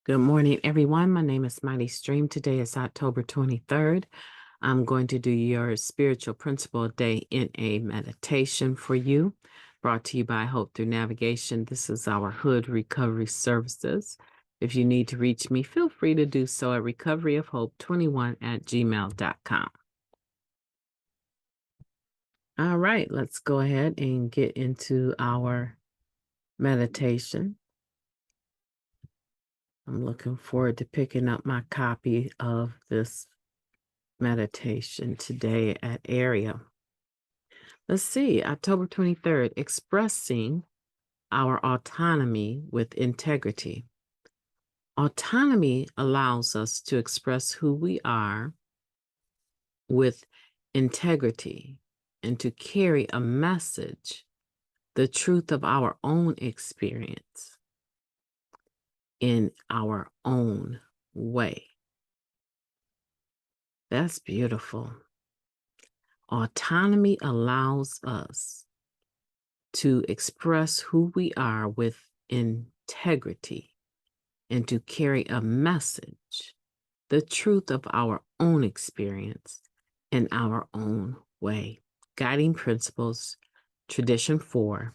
Good morning, everyone. My name is Mighty Stream. Today is October 23rd. I'm going to do your spiritual principle day in a meditation for you, brought to you by Hope Through Navigation. This is our Hood Recovery Services. If you need to reach me, feel free to do so at recoveryofhope21@gmail.com. All right, let's go ahead and get into our meditation. I'm looking forward to picking up my copy of this meditation today at area. Let's see, October 23rd, expressing our autonomy with integrity. Autonomy allows us to express who we are with integrity and to carry a message, the truth of our own experience in our own way. That's beautiful. Autonomy allows us to express who we are with integrity and to carry a message, the truth of our own experience in our own way. Guiding principles, tradition 4,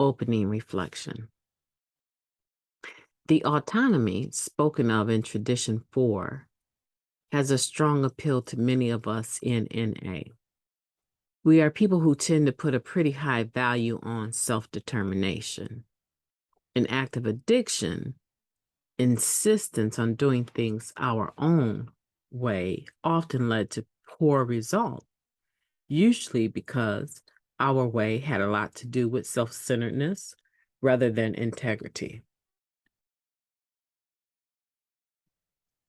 opening reflection. The autonomy spoken of in tradition 4 has a strong appeal to many of us in NA. We are people who tend to put a pretty high value on self-determination. An act of addiction, insistence on doing things our own way often led to poor results, usually because our way had a lot to do with self-centeredness rather than integrity.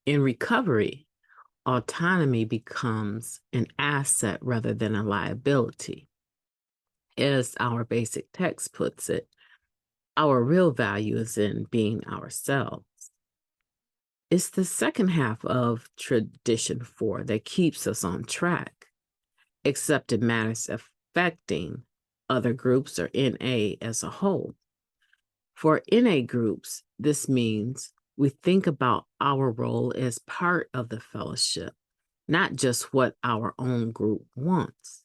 In recovery, autonomy becomes an asset rather than a liability. As our basic text puts it, our real value is in being ourselves. It's the second half of tradition 4 that keeps us on track, except in matters affecting other groups or NA as a whole. For NA groups, this means we think about our role as part of the fellowship, not just what our own group wants.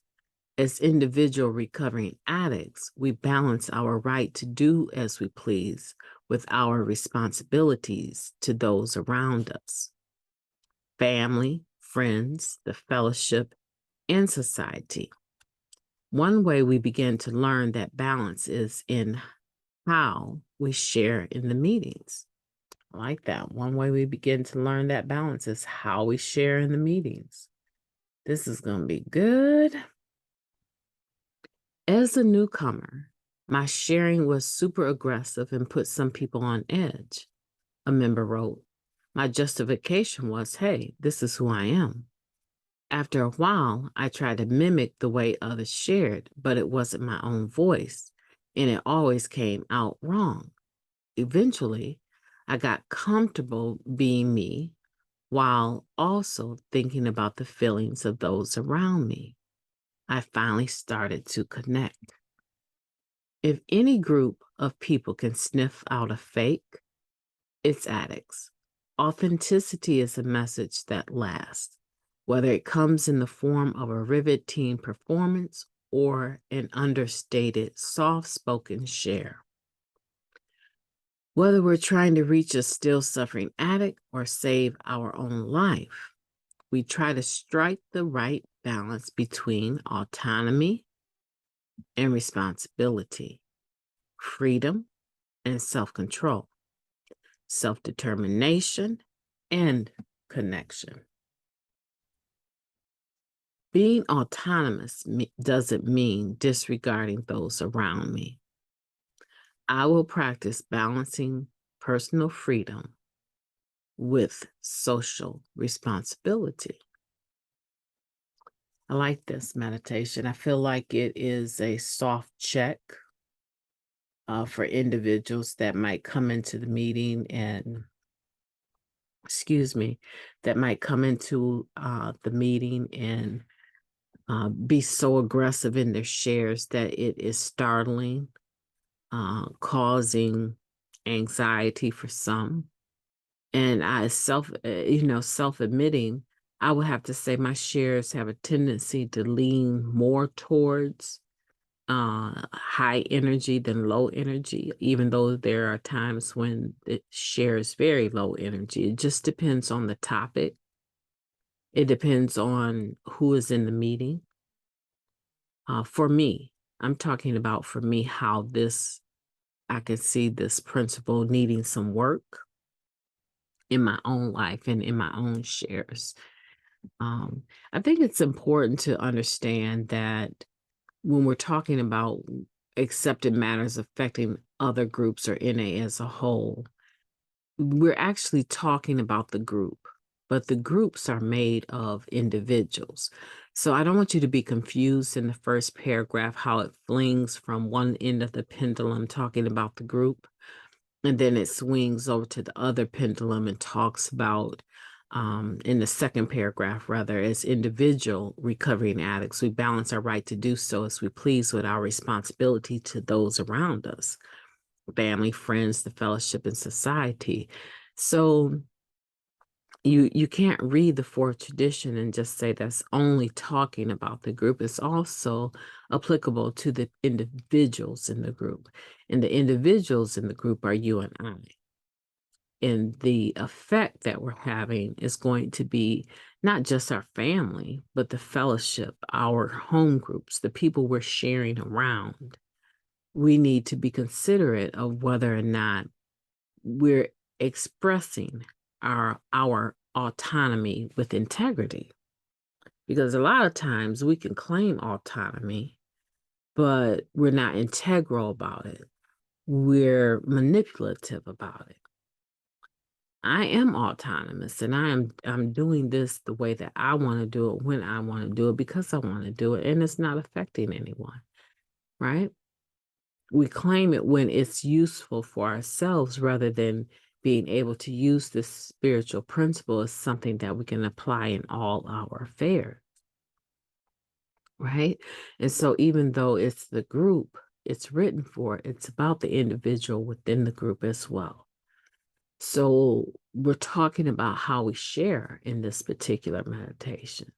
As individual recovering addicts, we balance our right to do as we please with our responsibilities to those around us. Family, friends, the fellowship, and society. One way we begin to learn that balance is in how we share in the meetings. I like that. One way we begin to learn that balance is how we share in the meetings. This is going to be good. As a newcomer, my sharing was super aggressive and put some people on edge. A member wrote, my justification was, hey, this is who I am. After a while, I tried to mimic the way others shared, but it wasn't my own voice, and it always came out wrong. Eventually, I got comfortable being me while also thinking about the feelings of those around me. I finally started to connect. If any group of people can sniff out a fake, it's addicts. Authenticity is a message that lasts, whether it comes in the form of a riveting performance or an understated, soft-spoken share. Whether we're trying to reach a still suffering addict or save our own life, we try to strike the right balance between autonomy and responsibility, freedom and self-control, self-determination and connection. Being autonomous doesn't mean disregarding those around me. I will practice balancing personal freedom with social responsibility. I like this meditation. I feel like it is a soft check for individuals that might come into the meeting and, that might come into the meeting and be so aggressive in their shares that it is startling, causing anxiety for some. And I self-admitting, I would have to say my shares have a tendency to lean more towards high energy than low energy, even though there are times when it shares very low energy. It just depends on the topic. It depends on who is in the meeting. For me, I'm talking about for me, how I can see this principle needing some work in my own life and in my own shares. Um, I think it's important to understand that when we're talking about accepted matters affecting other groups or NA as a whole, we're actually talking about the group, but the groups are made of individuals. So I don't want you to be confused in the first paragraph how it flings from one end of the pendulum talking about the group, and then it swings over to the other pendulum and talks about, in the second paragraph, rather, as individual recovering addicts, we balance our right to do so as we please with our responsibility to those around us, family, friends, the fellowship, and society. So you can't read the fourth tradition and just say that's only talking about the group. It's also applicable to the individuals in the group. And the individuals in the group are you and I. And the effect that we're having is going to be not just our family, but the fellowship, our home groups, the people we're sharing around. We need to be considerate of whether or not we're expressing our autonomy with integrity. Because a lot of times we can claim autonomy, but we're not integral about it. We're manipulative about it. I am autonomous, and I'm doing this the way that I want to do it, when I want to do it, because I want to do it, and it's not affecting anyone, right? We claim it when it's useful for ourselves rather than being able to use this spiritual principle as something that we can apply in all our affairs, right? And so even though it's the group it's written for, it's about the individual within the group as well. So we're talking about how we share in this particular meditation.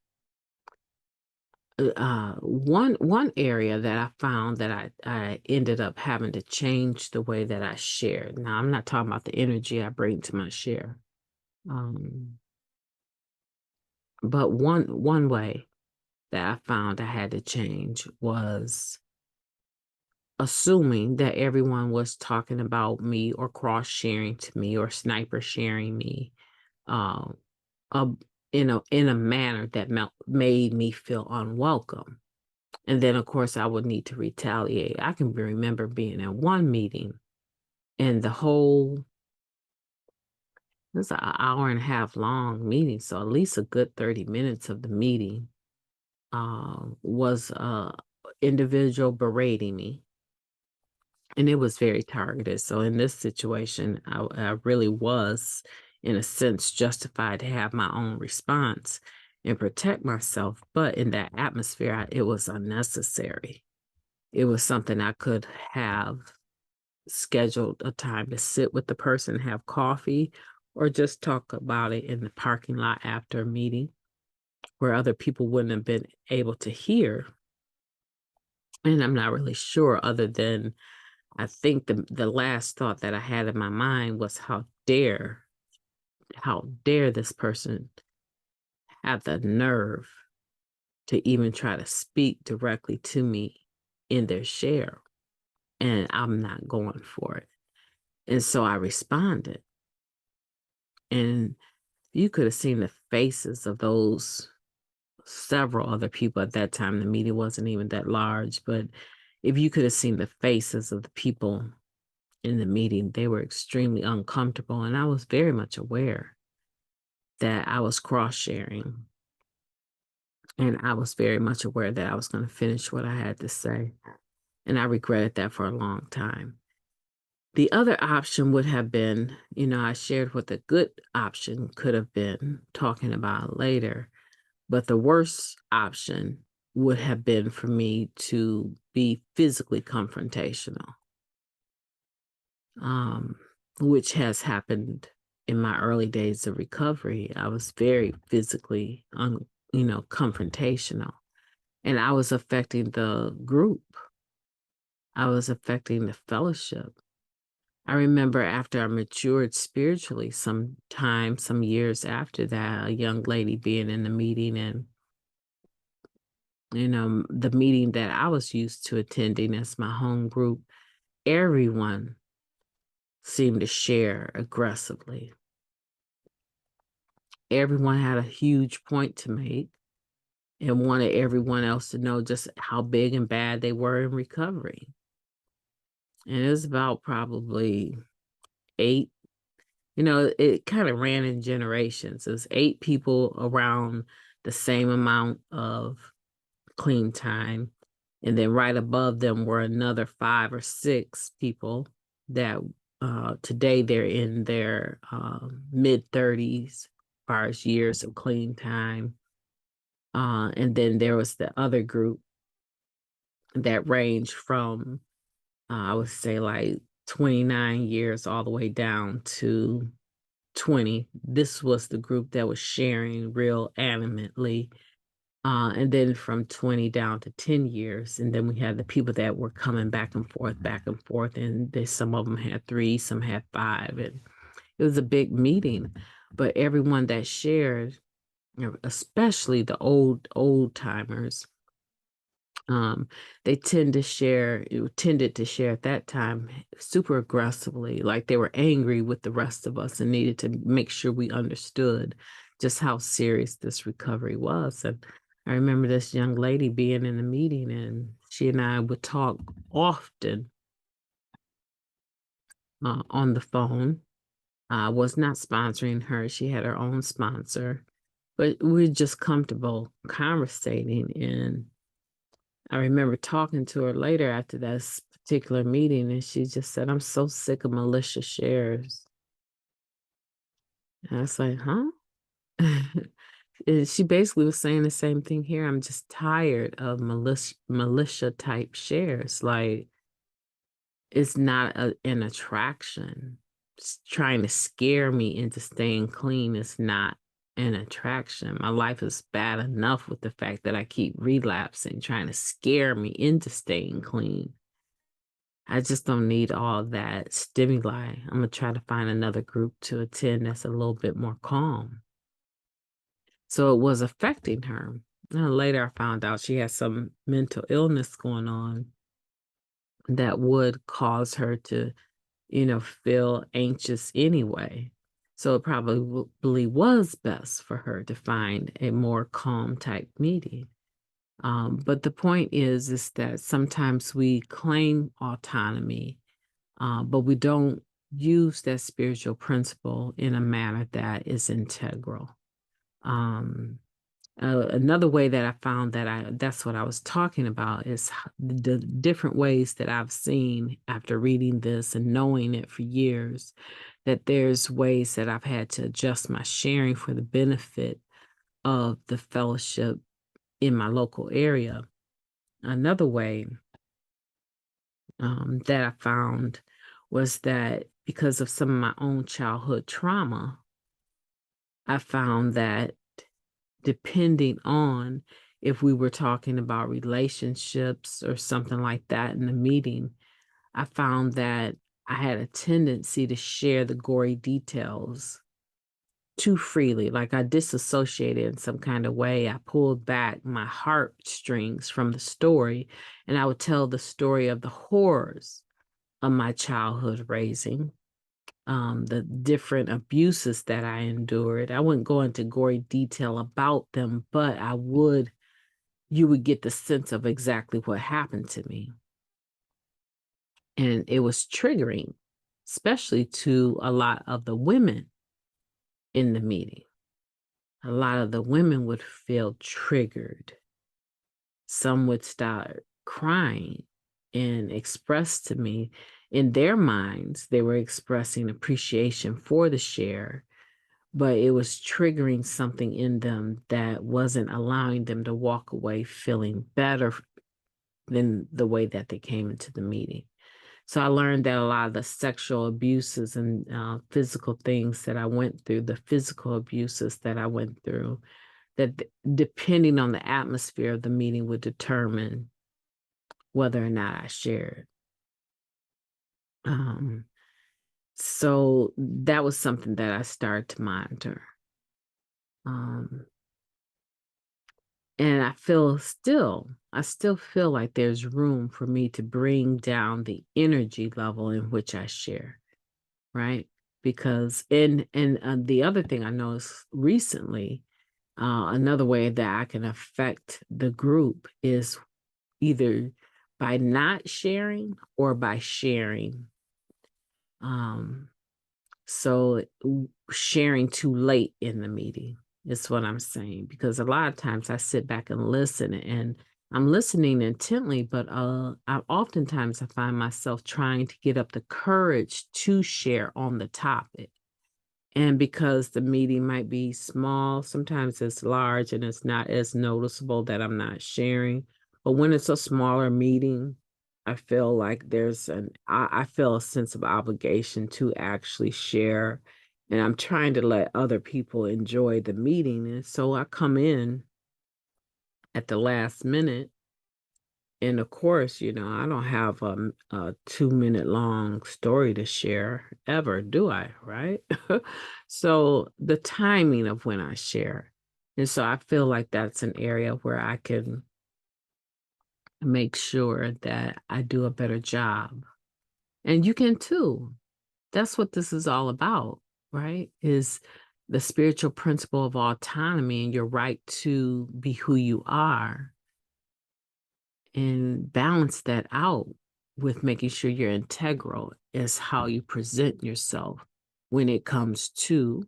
One area that I found that I ended up having to change the way that I shared. Now, I'm not talking about the energy I bring to my share. Um, but one way that I found I had to change was assuming that everyone was talking about me or cross sharing to me or sniper sharing me, um, uh, in a manner that made me feel unwelcome. And then, of course, I would need to retaliate. I can remember being in one meeting and it was an hour and a half long meeting. So at least a good 30 minutes of the meeting was individual berating me. And it was very targeted. So in this situation, I really was, in a sense, justified to have my own response and protect myself. But in that atmosphere, it was unnecessary. It was something I could have scheduled a time to sit with the person, have coffee, or just talk about it in the parking lot after a meeting where other people wouldn't have been able to hear. And I'm not really sure, other than I think the last thought that I had in my mind was how dare this person have the nerve to even try to speak directly to me in their share, and I'm not going for it. And so I responded, and you could have seen the faces of those several other people at that time. The meeting wasn't even that large, but if you could have seen the faces of the people in the meeting, they were extremely uncomfortable. And I was very much aware that I was cross sharing. And I was very much aware that I was going to finish what I had to say. And I regretted that for a long time. The other option would have been, I shared what the good option could have been, talking about later. But the worst option would have been for me to be physically confrontational, which has happened in my early days of recovery, I was very physically, confrontational, and I was affecting the group. I was affecting the fellowship. I remember after I matured spiritually, some years after that, a young lady being in the meeting, and the meeting that I was used to attending as my home group, everyone seemed to share aggressively. Everyone had a huge point to make and wanted everyone else to know just how big and bad they were in recovery. And it was about probably 8, it kind of ran in generations. It was 8 people around the same amount of clean time. And then right above them were another 5 or 6 people that today they're in their mid-30s as far as years of clean time. And then there was the other group that ranged from, I would say, like 29 years all the way down to 20. This was the group that was sharing real animately. And then from 20 down to 10 years. And then we had the people that were coming back and forth, back and forth. And some of them had 3, some had 5. And it was a big meeting. But everyone that shared, especially the old timers, they tended to share at that time super aggressively, like they were angry with the rest of us and needed to make sure we understood just how serious this recovery was. And I remember this young lady being in the meeting, and she and I would talk often on the phone. I was not sponsoring her. She had her own sponsor, but we were just comfortable conversating. And I remember talking to her later after that particular meeting, and she just said, "I'm so sick of malicious shares." And I was like, huh? And she basically was saying the same thing here. I'm just tired of militia type shares. Like, it's not an attraction. Trying to scare me into staying clean is not an attraction. My life is bad enough with the fact that I keep relapsing, trying to scare me into staying clean. I just don't need all that stimuli. I'm going to try to find another group to attend that's a little bit more calm. So it was affecting her. And later I found out she had some mental illness going on that would cause her to, feel anxious anyway. So it probably was best for her to find a more calm type meeting. But the point is that sometimes we claim autonomy, but we don't use that spiritual principle in a manner that is integral. Another way that I found that's what I was talking about is the different ways that I've seen after reading this and knowing it for years, that there's ways that I've had to adjust my sharing for the benefit of the fellowship in my local area. Another way that I found was that because of some of my own childhood trauma, I found that depending on if we were talking about relationships or something like that in the meeting, I found that I had a tendency to share the gory details too freely. Like I disassociated in some kind of way. I pulled back my heartstrings from the story, and I would tell the story of the horrors of my childhood raising, the different abuses that I endured. I wouldn't go into gory detail about them, but you would get the sense of exactly what happened to me. And it was triggering, especially to a lot of the women in the meeting. A lot of the women would feel triggered. Some would start crying and express to me in their minds, they were expressing appreciation for the share, but it was triggering something in them that wasn't allowing them to walk away feeling better than the way that they came into the meeting. So I learned that a lot of the sexual abuses and physical things that I went through, the physical abuses that I went through, that depending on the atmosphere of the meeting would determine whether or not I shared. So that was something that I started to monitor. Um, and I still feel like there's room for me to bring down the energy level in which I share, right? Because the other thing I noticed recently, another way that I can affect the group is either by not sharing or by sharing. Um, so sharing too late in the meeting is what I'm saying, because a lot of times I sit back and listen and I'm listening intently, but oftentimes I find myself trying to get up the courage to share on the topic. And because the meeting might be small, sometimes it's large and it's not as noticeable that I'm not sharing. But when it's a smaller meeting, I feel like I feel a sense of obligation to actually share. And I'm trying to let other people enjoy the meeting. And so I come in at the last minute. And of course, I don't have a 2-minute long story to share ever, do I? Right? So the timing of when I share. And so I feel like that's an area where I can make sure that I do a better job. And you can too. That's what this is all about, right? Is the spiritual principle of autonomy and your right to be who you are, and balance that out with making sure you're integral is how you present yourself when it comes to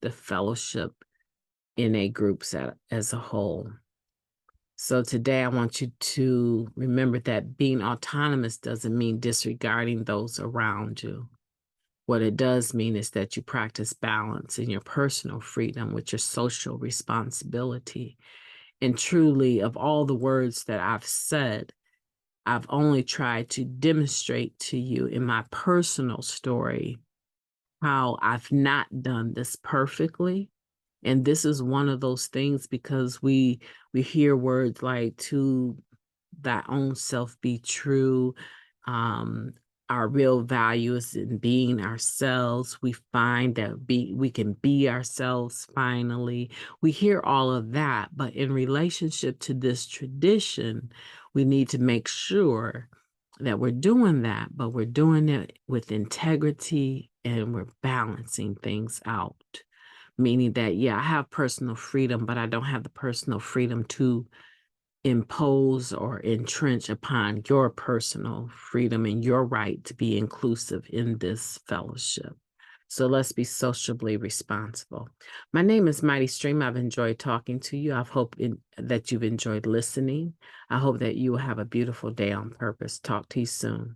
the fellowship in a group as a whole. So today I want you to remember that being autonomous doesn't mean disregarding those around you. What it does mean is that you practice balance in your personal freedom with your social responsibility. And truly, of all the words that I've said, I've only tried to demonstrate to you in my personal story how I've not done this perfectly. And this is one of those things, because we hear words like "to thy own self be true." Um, our real value is in being ourselves. We find that we can be ourselves finally. We hear all of that, but in relationship to this tradition, we need to make sure that we're doing that, but we're doing it with integrity and we're balancing things out. Meaning that, yeah, I have personal freedom, but I don't have the personal freedom to impose or entrench upon your personal freedom and your right to be inclusive in this fellowship. So let's be sociably responsible. My name is Mighty Stream. I've enjoyed talking to you. I hope that you've enjoyed listening. I hope that you will have a beautiful day on purpose. Talk to you soon.